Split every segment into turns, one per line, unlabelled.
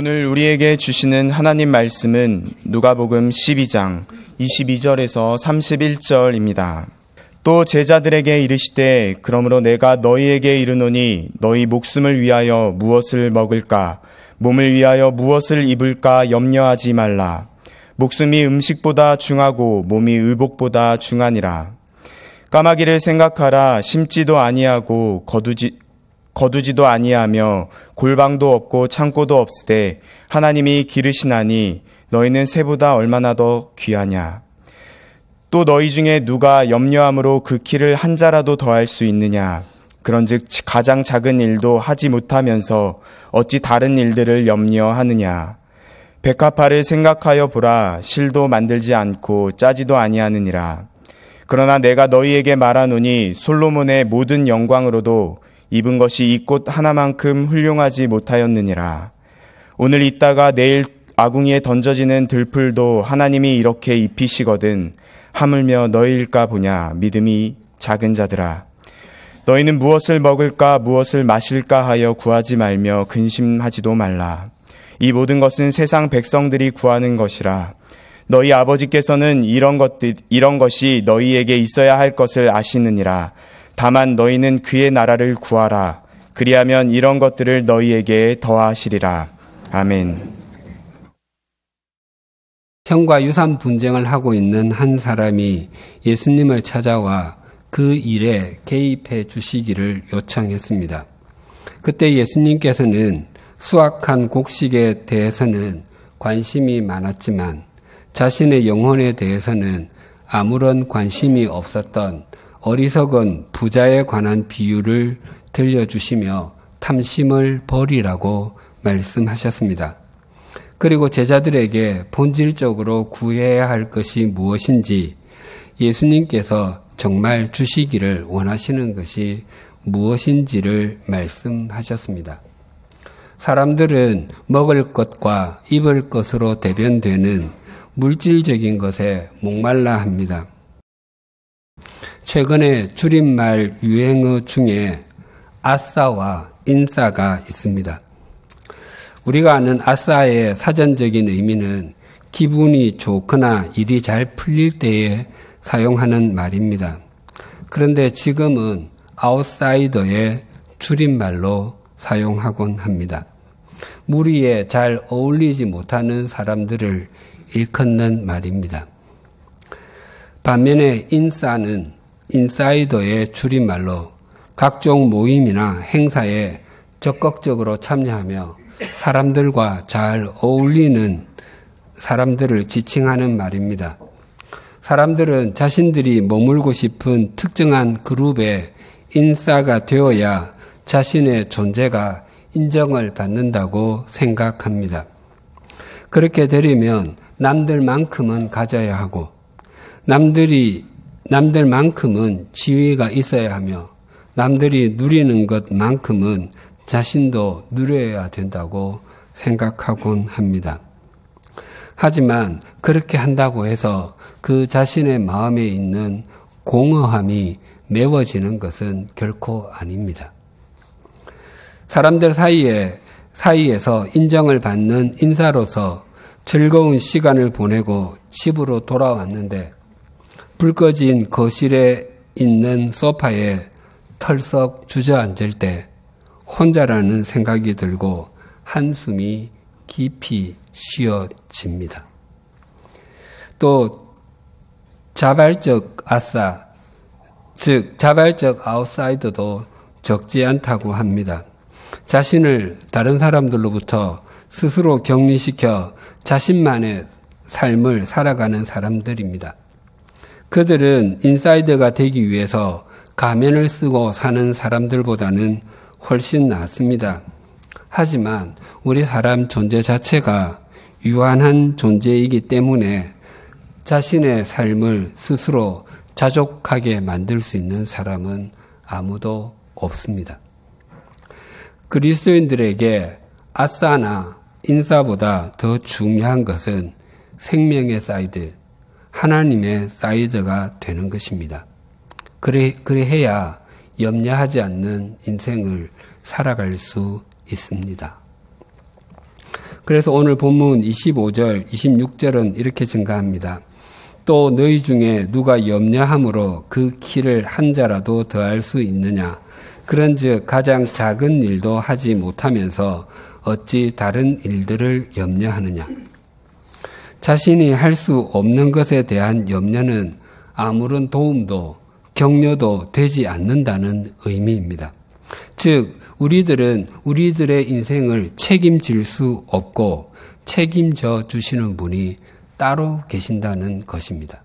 오늘 우리에게 주시는 하나님 말씀은 누가복음 12장 22절에서 31절입니다. 또 제자들에게 이르시되 그러므로 내가 너희에게 이르노니 너희 목숨을 위하여 무엇을 먹을까 몸을 위하여 무엇을 입을까 염려하지 말라. 목숨이 음식보다 중하고 몸이 의복보다 중하니라. 까마귀를 생각하라. 심지도 아니하고 거두지도 아니하며 골방도 없고 창고도 없으되 하나님이 기르시나니 너희는 새보다 얼마나 더 귀하냐. 또 너희 중에 누가 염려함으로 그 키를 한 자라도 더할 수 있느냐. 그런즉 가장 작은 일도 하지 못하면서 어찌 다른 일들을 염려하느냐. 백합화를 생각하여 보라. 실도 만들지 않고 짜지도 아니하느니라. 그러나 내가 너희에게 말하노니 솔로몬의 모든 영광으로도 입은 것이 이 꽃 하나만큼 훌륭하지 못하였느니라. 오늘 있다가 내일 아궁이에 던져지는 들풀도 하나님이 이렇게 입히시거든 하물며 너희일까 보냐. 믿음이 작은 자들아. 너희는 무엇을 먹을까 무엇을 마실까 하여 구하지 말며 근심하지도 말라. 이 모든 것은 세상 백성들이 구하는 것이라. 너희 아버지께서는 이런 것이 너희에게 있어야 할 것을 아시느니라. 다만 너희는 그의 나라를 구하라. 그리하면 이런 것들을 너희에게 더하시리라. 아멘.
형과 유산 분쟁을 하고 있는 한 사람이 예수님을 찾아와 그 일에 개입해 주시기를 요청했습니다. 그때 예수님께서는 수확한 곡식에 대해서는 관심이 많았지만 자신의 영혼에 대해서는 아무런 관심이 없었던 어리석은 부자에 관한 비유를 들려주시며 탐심을 버리라고 말씀하셨습니다. 그리고 제자들에게 본질적으로 구해야 할 것이 무엇인지, 예수님께서 정말 주시기를 원하시는 것이 무엇인지를 말씀하셨습니다. 사람들은 먹을 것과 입을 것으로 대변되는 물질적인 것에 목말라 합니다. 최근에 줄임말 유행어 중에 아싸와 인싸가 있습니다. 우리가 아는 아싸의 사전적인 의미는 기분이 좋거나 일이 잘 풀릴 때에 사용하는 말입니다. 그런데 지금은 아웃사이더의 줄임말로 사용하곤 합니다. 무리에 잘 어울리지 못하는 사람들을 일컫는 말입니다. 반면에 인싸는 인사이더의 줄임말로 각종 모임이나 행사에 적극적으로 참여하며 사람들과 잘 어울리는 사람들을 지칭하는 말입니다. 사람들은 자신들이 머물고 싶은 특정한 그룹의 인싸가 되어야 자신의 존재가 인정을 받는다고 생각합니다. 그렇게 되려면 남들만큼은 가져야 하고 남들만큼은 지위가 있어야 하며 남들이 누리는 것만큼은 자신도 누려야 된다고 생각하곤 합니다. 하지만 그렇게 한다고 해서 그 자신의 마음에 있는 공허함이 메워지는 것은 결코 아닙니다. 사람들 사이에서 인정을 받는 인사로서 즐거운 시간을 보내고 집으로 돌아왔는데 불 꺼진 거실에 있는 소파에 털썩 주저앉을 때 혼자라는 생각이 들고 한숨이 깊이 쉬어집니다. 또 자발적 아싸, 즉 자발적 아웃사이더도 적지 않다고 합니다. 자신을 다른 사람들로부터 스스로 격리시켜 자신만의 삶을 살아가는 사람들입니다. 그들은 인사이더가 되기 위해서 가면을 쓰고 사는 사람들보다는 훨씬 낫습니다. 하지만 우리 사람 존재 자체가 유한한 존재이기 때문에 자신의 삶을 스스로 자족하게 만들 수 있는 사람은 아무도 없습니다. 그리스도인들에게 아싸나 인사보다 더 중요한 것은 생명의 사이드, 하나님의 사이드가 되는 것입니다. 그래야 염려하지 않는 인생을 살아갈 수 있습니다. 그래서 오늘 본문 25절, 26절은 이렇게 증가합니다. 또 너희 중에 누가 염려함으로 그 키를 한 자라도 더할 수 있느냐? 그런즉 가장 작은 일도 하지 못하면서 어찌 다른 일들을 염려하느냐? 자신이 할 수 없는 것에 대한 염려는 아무런 도움도 격려도 되지 않는다는 의미입니다. 즉 우리들은 우리들의 인생을 책임질 수 없고 책임져 주시는 분이 따로 계신다는 것입니다.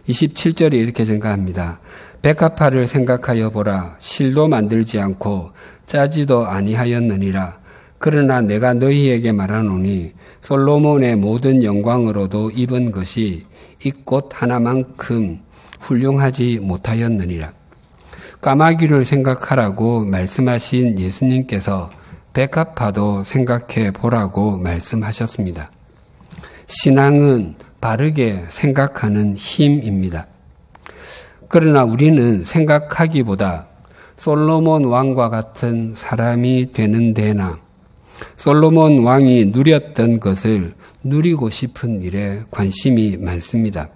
27절이 이렇게 증가합니다. 백합화를 생각하여 보라. 실도 만들지 않고 짜지도 아니하였느니라. 그러나 내가 너희에게 말하노니 솔로몬의 모든 영광으로도 입은 것이 이 꽃 하나만큼 훌륭하지 못하였느니라. 까마귀를 생각하라고 말씀하신 예수님께서 백합화도 생각해 보라고 말씀하셨습니다. 신앙은 바르게 생각하는 힘입니다. 그러나 우리는 생각하기보다 솔로몬 왕과 같은 사람이 되는 데나 솔로몬 왕이 누렸던 것을 누리고 싶은 일에 관심이 많습니다.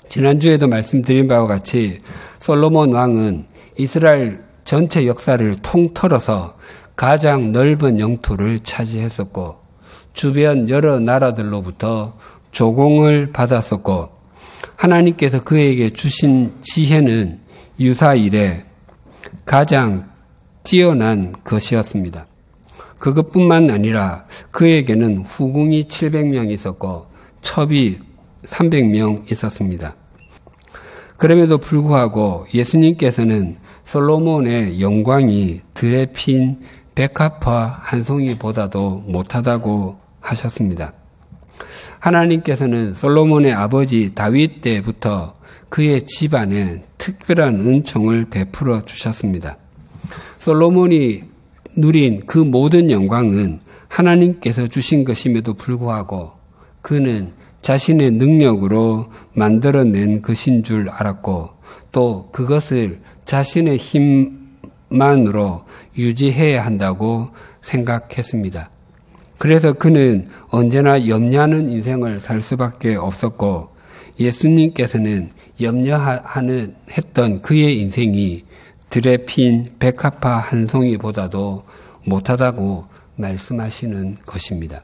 지난주에도 말씀드린 바와 같이 솔로몬 왕은 이스라엘 전체 역사를 통틀어서 가장 넓은 영토를 차지했었고 주변 여러 나라들로부터 조공을 받았었고 하나님께서 그에게 주신 지혜는 유사 이래 가장 뛰어난 것이었습니다. 그것뿐만 아니라 그에게는 후궁이 700명 있었고 첩이 300명 있었습니다. 그럼에도 불구하고 예수님께서는 솔로몬의 영광이 들에 핀 백합화 한 송이보다도 못하다고 하셨습니다. 하나님께서는 솔로몬의 아버지 다윗 때부터 그의 집안에 특별한 은총을 베풀어 주셨습니다. 솔로몬이 누린 그 모든 영광은 하나님께서 주신 것임에도 불구하고 그는 자신의 능력으로 만들어낸 것인 줄 알았고 또 그것을 자신의 힘만으로 유지해야 한다고 생각했습니다. 그래서 그는 언제나 염려하는 인생을 살 수밖에 없었고 예수님께서는 했던 그의 인생이 들에 핀 백합화 한 송이보다도 못하다고 말씀하시는 것입니다.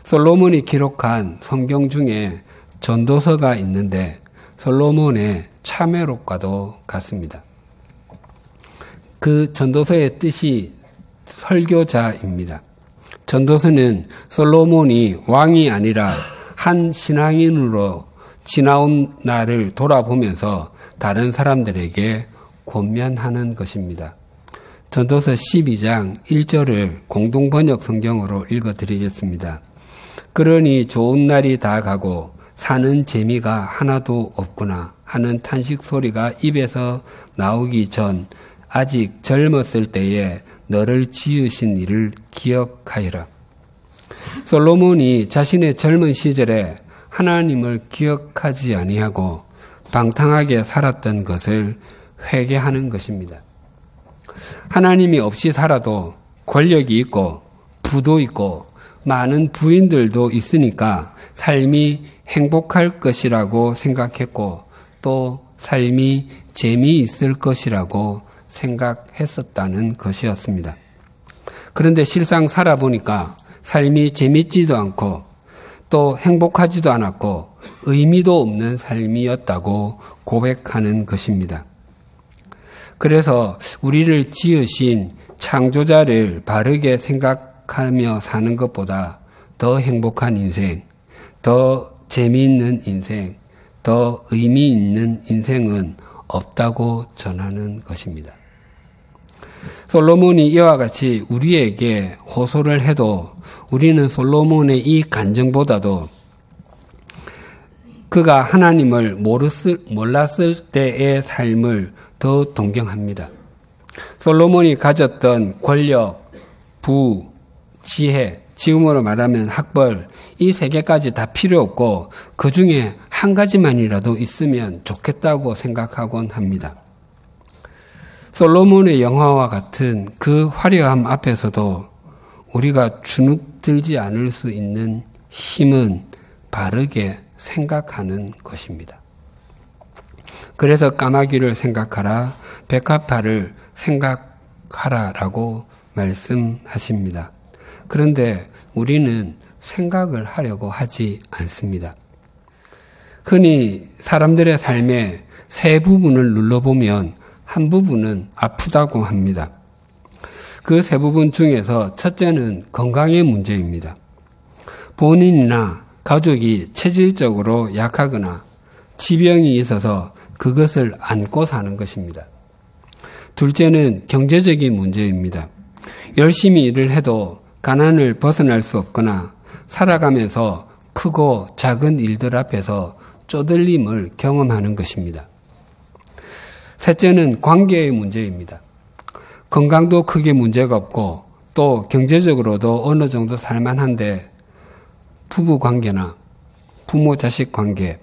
솔로몬이 기록한 성경 중에 전도서가 있는데 솔로몬의 참회록과도 같습니다. 그 전도서의 뜻이 설교자입니다. 전도서는 솔로몬이 왕이 아니라 한 신앙인으로 지나온 날을 돌아보면서 다른 사람들에게 권면하는 것입니다. 전도서 12장 1절을 공동번역 성경으로 읽어드리겠습니다. 그러니 좋은 날이 다 가고 사는 재미가 하나도 없구나 하는 탄식 소리가 입에서 나오기 전 아직 젊었을 때에 너를 지으신 이를 기억하여라. 솔로몬이 자신의 젊은 시절에 하나님을 기억하지 아니하고 방탕하게 살았던 것을 회개하는 것입니다. 하나님이 없이 살아도 권력이 있고 부도 있고 많은 부인들도 있으니까 삶이 행복할 것이라고 생각했고 또 삶이 재미있을 것이라고 생각했었다는 것이었습니다. 그런데 실상 살아보니까 삶이 재밌지도 않고 또 행복하지도 않았고 의미도 없는 삶이었다고 고백하는 것입니다. 그래서 우리를 지으신 창조자를 바르게 생각하며 사는 것보다 더 행복한 인생, 더 재미있는 인생, 더 의미 있는 인생은 없다고 전하는 것입니다. 솔로몬이 이와 같이 우리에게 호소를 해도 우리는 솔로몬의 이 간증보다도 그가 하나님을 몰랐을 때의 삶을 더 동경합니다. 솔로몬이 가졌던 권력, 부, 지혜, 지금으로 말하면 학벌, 이 세 개까지 다 필요 없고 그 중에 한 가지만이라도 있으면 좋겠다고 생각하곤 합니다. 솔로몬의 영화와 같은 그 화려함 앞에서도 우리가 주눅들지 않을 수 있는 힘은 바르게 생각하는 것입니다. 그래서 까마귀를 생각하라, 백합화를 생각하라라고 말씀하십니다. 그런데 우리는 생각을 하려고 하지 않습니다. 흔히 사람들의 삶의 세 부분을 눌러보면 한 부분은 아프다고 합니다. 그 세 부분 중에서 첫째는 건강의 문제입니다. 본인이나 가족이 체질적으로 약하거나 지병이 있어서 그것을 안고 사는 것입니다. 둘째는 경제적인 문제입니다. 열심히 일을 해도 가난을 벗어날 수 없거나 살아가면서 크고 작은 일들 앞에서 쪼들림을 경험하는 것입니다. 셋째는 관계의 문제입니다. 건강도 크게 문제가 없고 또 경제적으로도 어느 정도 살만한데 부부 관계나 부모 자식 관계,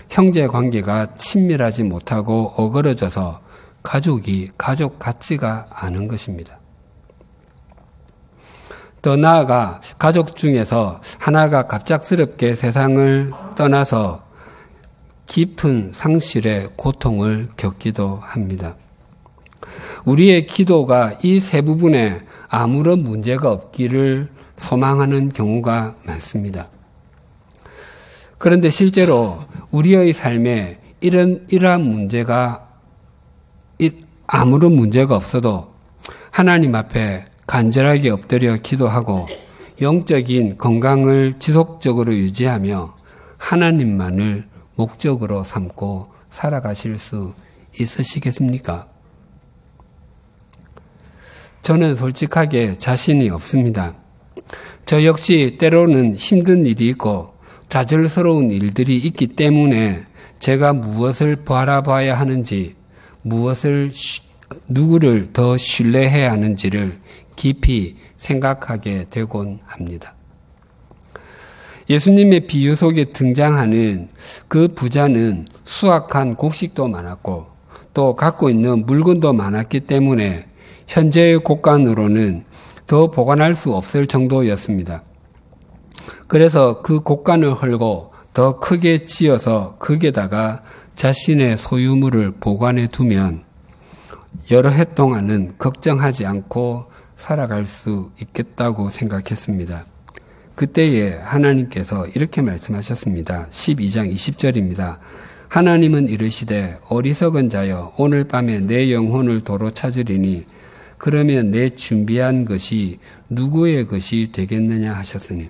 형제 관계가 친밀하지 못하고 어그러져서 가족이 가족 같지가 않은 것입니다. 더 나아가 가족 중에서 하나가 갑작스럽게 세상을 떠나서 깊은 상실의 고통을 겪기도 합니다. 우리의 기도가 이 세 부분에 아무런 문제가 없기를 소망하는 경우가 많습니다. 그런데 실제로 우리의 삶에 이러한 문제가 아무런 문제가 없어도 하나님 앞에 간절하게 엎드려 기도하고 영적인 건강을 지속적으로 유지하며 하나님만을 목적으로 삼고 살아가실 수 있으시겠습니까? 저는 솔직하게 자신이 없습니다. 저 역시 때로는 힘든 일이 있고 좌절스러운 일들이 있기 때문에 제가 무엇을 바라봐야 하는지, 누구를 더 신뢰해야 하는지를 깊이 생각하게 되곤 합니다. 예수님의 비유 속에 등장하는 그 부자는 수확한 곡식도 많았고 또 갖고 있는 물건도 많았기 때문에 현재의 곡간으로는 더 보관할 수 없을 정도였습니다. 그래서 그 곡간을 헐고 더 크게 지어서 거기에다가 자신의 소유물을 보관해 두면 여러 해 동안은 걱정하지 않고 살아갈 수 있겠다고 생각했습니다. 그때에 하나님께서 이렇게 말씀하셨습니다. 12장 20절입니다. 하나님은 이르시되 어리석은 자여 오늘 밤에 내 영혼을 도로 찾으리니 그러면 내 준비한 것이 누구의 것이 되겠느냐 하셨으니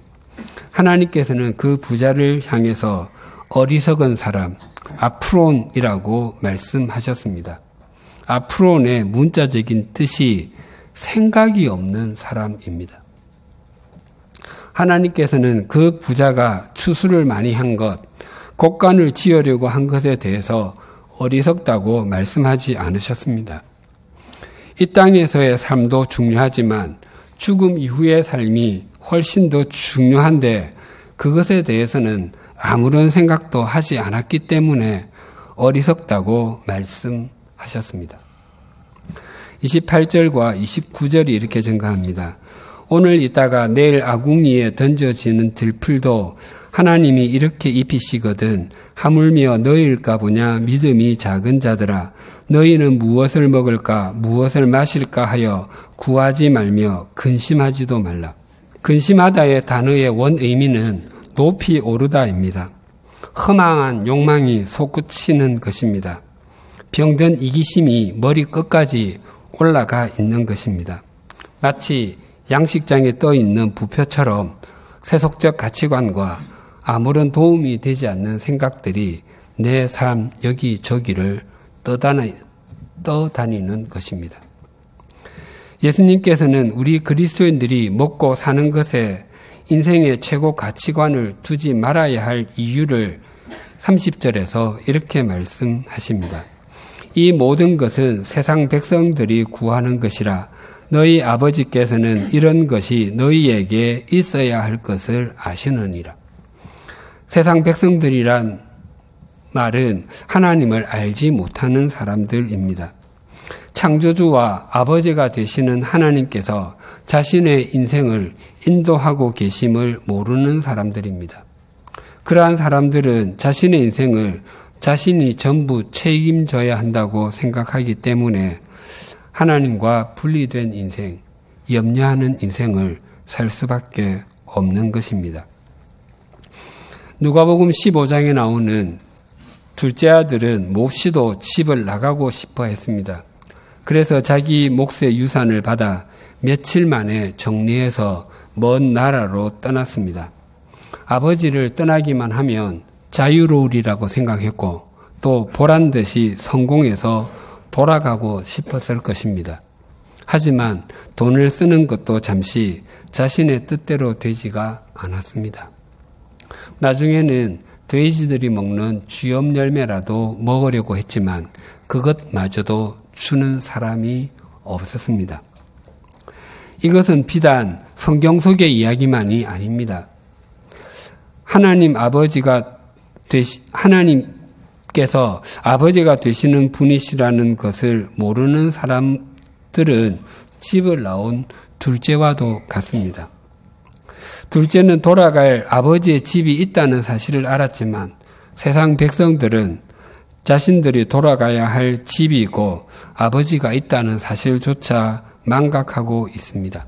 하나님께서는 그 부자를 향해서 어리석은 사람, 아프론이라고 말씀하셨습니다. 아프론의 문자적인 뜻이 생각이 없는 사람입니다. 하나님께서는 그 부자가 추수를 많이 한 것, 곡간을 지으려고 한 것에 대해서 어리석다고 말씀하지 않으셨습니다. 이 땅에서의 삶도 중요하지만 죽음 이후의 삶이 훨씬 더 중요한데 그것에 대해서는 아무런 생각도 하지 않았기 때문에 어리석다고 말씀하셨습니다. 28절과 29절이 이렇게 증가합니다. 오늘 있다가 내일 아궁이에 던져지는 들풀도 하나님이 이렇게 입히시거든 하물며 너희일까 보냐 믿음이 작은 자들아 너희는 무엇을 먹을까 무엇을 마실까 하여 구하지 말며 근심하지도 말라. 근심하다의 단어의 원 의미는 높이 오르다입니다. 허망한 욕망이 솟구치는 것입니다. 병든 이기심이 머리 끝까지 올라가 있는 것입니다. 마치 양식장에 떠 있는 부표처럼 세속적 가치관과 아무런 도움이 되지 않는 생각들이 내 삶 여기저기를 떠다니는 것입니다. 예수님께서는 우리 그리스도인들이 먹고 사는 것에 인생의 최고 가치관을 두지 말아야 할 이유를 30절에서 이렇게 말씀하십니다. 이 모든 것은 세상 백성들이 구하는 것이라 너희 아버지께서는 이런 것이 너희에게 있어야 할 것을 아시느니라. 세상 백성들이란 말은 하나님을 알지 못하는 사람들입니다. 창조주와 아버지가 되시는 하나님께서 자신의 인생을 인도하고 계심을 모르는 사람들입니다. 그러한 사람들은 자신의 인생을 자신이 전부 책임져야 한다고 생각하기 때문에 하나님과 분리된 인생, 염려하는 인생을 살 수밖에 없는 것입니다. 누가복음 15장에 나오는 둘째 아들은 몹시도 집을 나가고 싶어 했습니다. 그래서 자기 몫의 유산을 받아 며칠 만에 정리해서 먼 나라로 떠났습니다. 아버지를 떠나기만 하면 자유로우리라고 생각했고 또 보란듯이 성공해서 돌아가고 싶었을 것입니다. 하지만 돈을 쓰는 것도 잠시 자신의 뜻대로 되지가 않았습니다. 나중에는 돼지들이 먹는 쥐염 열매라도 먹으려고 했지만 그것마저도 주는 사람이 없었습니다. 이것은 비단 성경 속의 이야기만이 아닙니다. 하나님께서 아버지가 되시는 분이시라는 것을 모르는 사람들은 집을 나온 둘째와도 같습니다. 둘째는 돌아갈 아버지의 집이 있다는 사실을 알았지만 세상 백성들은 자신들이 돌아가야 할 집이 있고 아버지가 있다는 사실조차 망각하고 있습니다.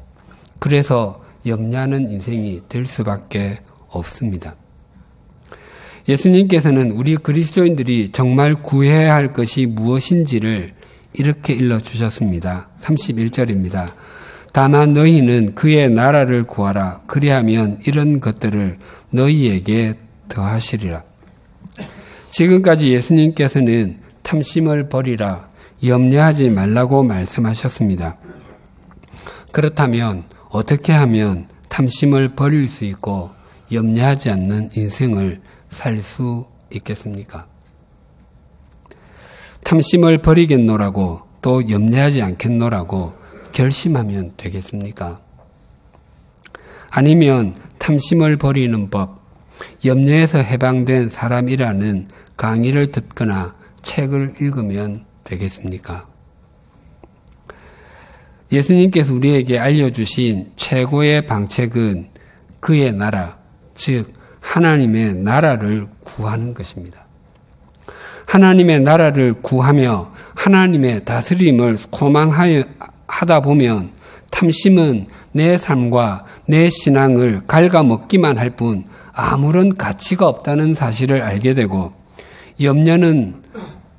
그래서 염려하는 인생이 될 수밖에 없습니다. 예수님께서는 우리 그리스도인들이 정말 구해야 할 것이 무엇인지를 이렇게 일러주셨습니다. 31절입니다. 다만 너희는 그의 나라를 구하라. 그리하면 이런 것들을 너희에게 더하시리라. 지금까지 예수님께서는 탐심을 버리라, 염려하지 말라고 말씀하셨습니다. 그렇다면 어떻게 하면 탐심을 버릴 수 있고 염려하지 않는 인생을 살 수 있겠습니까? 탐심을 버리겠노라고 또 염려하지 않겠노라고 결심하면 되겠습니까? 아니면 탐심을 버리는 법, 염려에서 해방된 사람이라는 강의를 듣거나 책을 읽으면 되겠습니까? 예수님께서 우리에게 알려주신 최고의 방책은 그의 나라, 즉 하나님의 나라를 구하는 것입니다. 하나님의 나라를 구하며 하나님의 다스림을 소망하다 보면 탐심은 내 삶과 내 신앙을 갉아먹기만 할 뿐 아무런 가치가 없다는 사실을 알게 되고, 염려는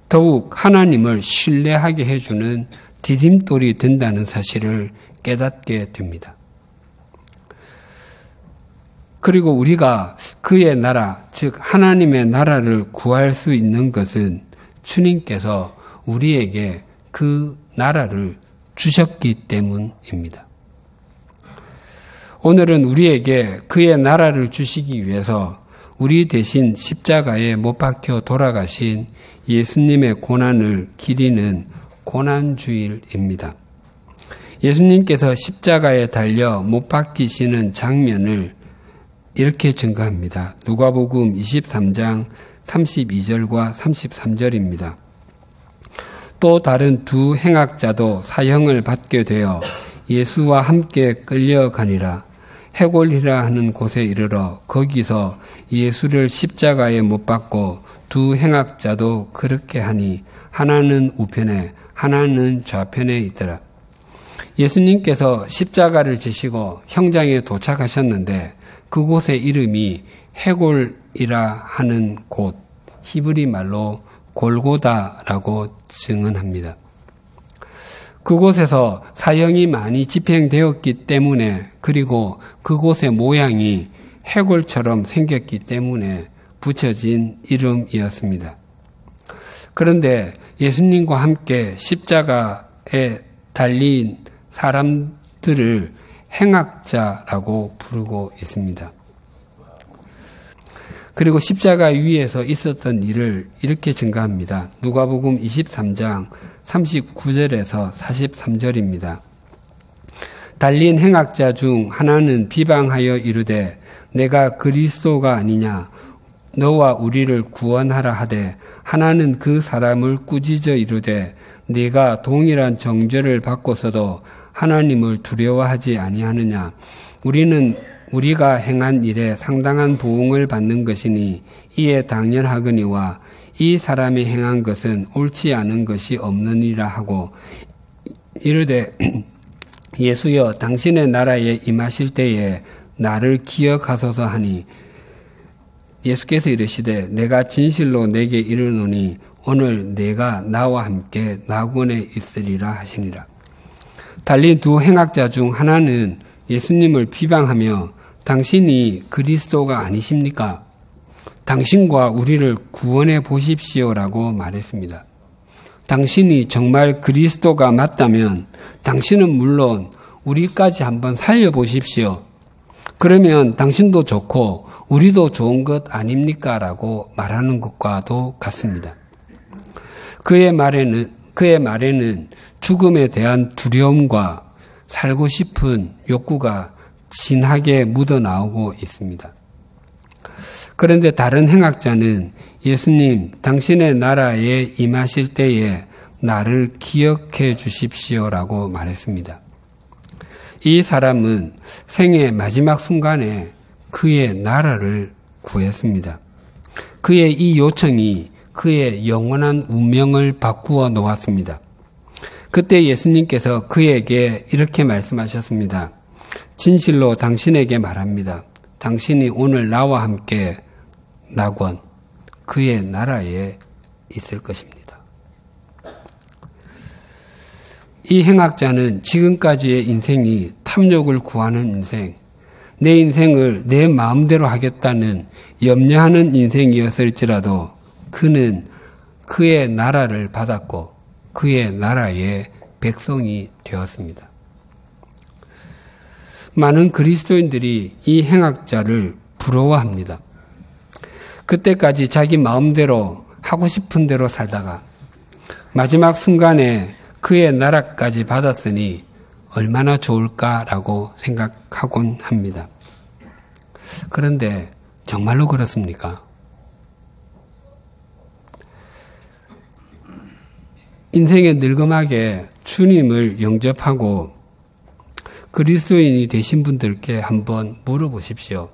더욱 하나님을 신뢰하게 해주는 디딤돌이 된다는 사실을 깨닫게 됩니다. 그리고 우리가 그의 나라, 즉 하나님의 나라를 구할 수 있는 것은 주님께서 우리에게 그 나라를 주셨기 때문입니다. 오늘은 우리에게 그의 나라를 주시기 위해서 우리 대신 십자가에 못 박혀 돌아가신 예수님의 고난을 기리는 고난주일입니다. 예수님께서 십자가에 달려 못 박히시는 장면을 이렇게 증거합니다. 누가복음 23장 32절과 33절입니다. 또 다른 두 행악자도 사형을 받게 되어 예수와 함께 끌려가니라. 해골이라 하는 곳에 이르러 거기서 예수를 십자가에 못 박고 두 행악자도 그렇게 하니 하나는 우편에 하나는 좌편에 있더라. 예수님께서 십자가를 지시고 형장에 도착하셨는데 그곳의 이름이 해골이라 하는 곳, 히브리 말로 골고다라고 증언합니다. 그곳에서 사형이 많이 집행되었기 때문에, 그리고 그곳의 모양이 해골처럼 생겼기 때문에 붙여진 이름이었습니다. 그런데 예수님과 함께 십자가에 달린 사람들을 행악자라고 부르고 있습니다. 그리고 십자가 위에서 있었던 일을 이렇게 증가합니다. 누가복음 23장 39절에서 43절입니다. 달린 행악자 중 하나는 비방하여 이르되 내가 그리스도가 아니냐 너와 우리를 구원하라 하되, 하나는 그 사람을 꾸짖어 이르되 네가 동일한 정죄를 받고서도 하나님을 두려워하지 아니하느냐? 우리가 행한 일에 상당한 보응을 받는 것이니 이에 당연하거니와 이 사람이 행한 것은 옳지 않은 것이 없느니라 하고 이르되 예수여 당신의 나라에 임하실 때에 나를 기억하소서 하니 예수께서 이르시되 내가 진실로 내게 이르노니 오늘 내가 나와 함께 낙원에 있으리라 하시니라. 달리 두 행악자 중 하나는 예수님을 비방하며 당신이 그리스도가 아니십니까? 당신과 우리를 구원해 보십시오라고 말했습니다. 당신이 정말 그리스도가 맞다면 당신은 물론 우리까지 한번 살려보십시오. 그러면 당신도 좋고 우리도 좋은 것 아닙니까? 라고 말하는 것과도 같습니다. 그의 말에는 죽음에 대한 두려움과 살고 싶은 욕구가 진하게 묻어나오고 있습니다. 그런데 다른 행악자는 예수님, 당신의 나라에 임하실 때에 나를 기억해 주십시오라고 말했습니다. 이 사람은 생의 마지막 순간에 그의 나라를 구했습니다. 그의 이 요청이 그의 영원한 운명을 바꾸어 놓았습니다. 그때 예수님께서 그에게 이렇게 말씀하셨습니다. 진실로 당신에게 말합니다. 당신이 오늘 나와 함께 낙원, 그의 나라에 있을 것입니다. 이 행악자는 지금까지의 인생이 탐욕을 구하는 인생, 내 인생을 내 마음대로 하겠다는 염려하는 인생이었을지라도 그는 그의 나라를 받았고 그의 나라의 백성이 되었습니다. 많은 그리스도인들이 이 행악자를 부러워합니다. 그때까지 자기 마음대로 하고 싶은 대로 살다가 마지막 순간에 그의 나라까지 받았으니 얼마나 좋을까라고 생각하곤 합니다. 그런데 정말로 그렇습니까? 인생에 늙음하게 주님을 영접하고 그리스도인이 되신 분들께 한번 물어보십시오.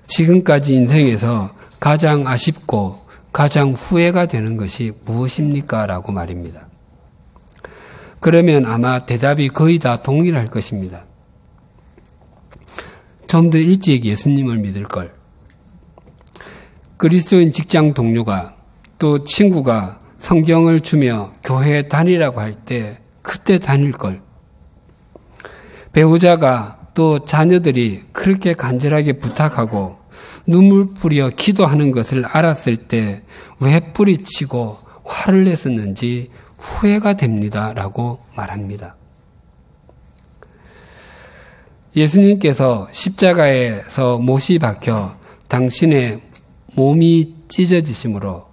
지금까지 인생에서 가장 아쉽고 가장 후회가 되는 것이 무엇입니까? 라고 말입니다. 그러면 아마 대답이 거의 다 동일할 것입니다. 좀 더 일찍 예수님을 믿을 걸. 그리스도인 직장 동료가 또 친구가 성경을 주며 교회에 다니라고 할 때 그때 다닐 걸. 배우자가 또 자녀들이 그렇게 간절하게 부탁하고 눈물 뿌려 기도하는 것을 알았을 때 왜 뿌리치고 화를 냈었는지 후회가 됩니다. 라고 말합니다. 예수님께서 십자가에서 못이 박혀 당신의 몸이 찢어지심으로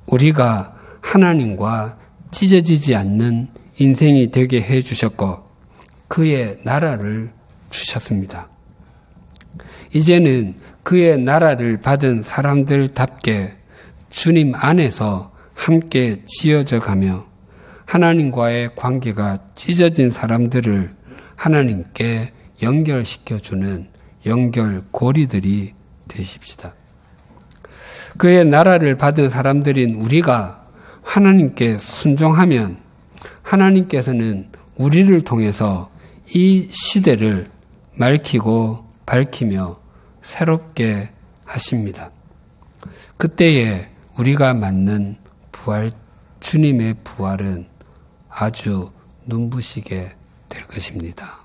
우리가 하나님과 찢어지지 않는 인생이 되게 해주셨고 그의 나라를 주셨습니다. 이제는 그의 나라를 받은 사람들답게 주님 안에서 함께 지어져 가며 하나님과의 관계가 찢어진 사람들을 하나님께 연결시켜주는 연결고리들이 되십시다. 그의 나라를 받은 사람들인 우리가 하나님께 순종하면 하나님께서는 우리를 통해서 이 시대를 맑히고 밝히며 새롭게 하십니다. 그때에 우리가 맞는 부활, 주님의 부활은 아주 눈부시게 될 것입니다.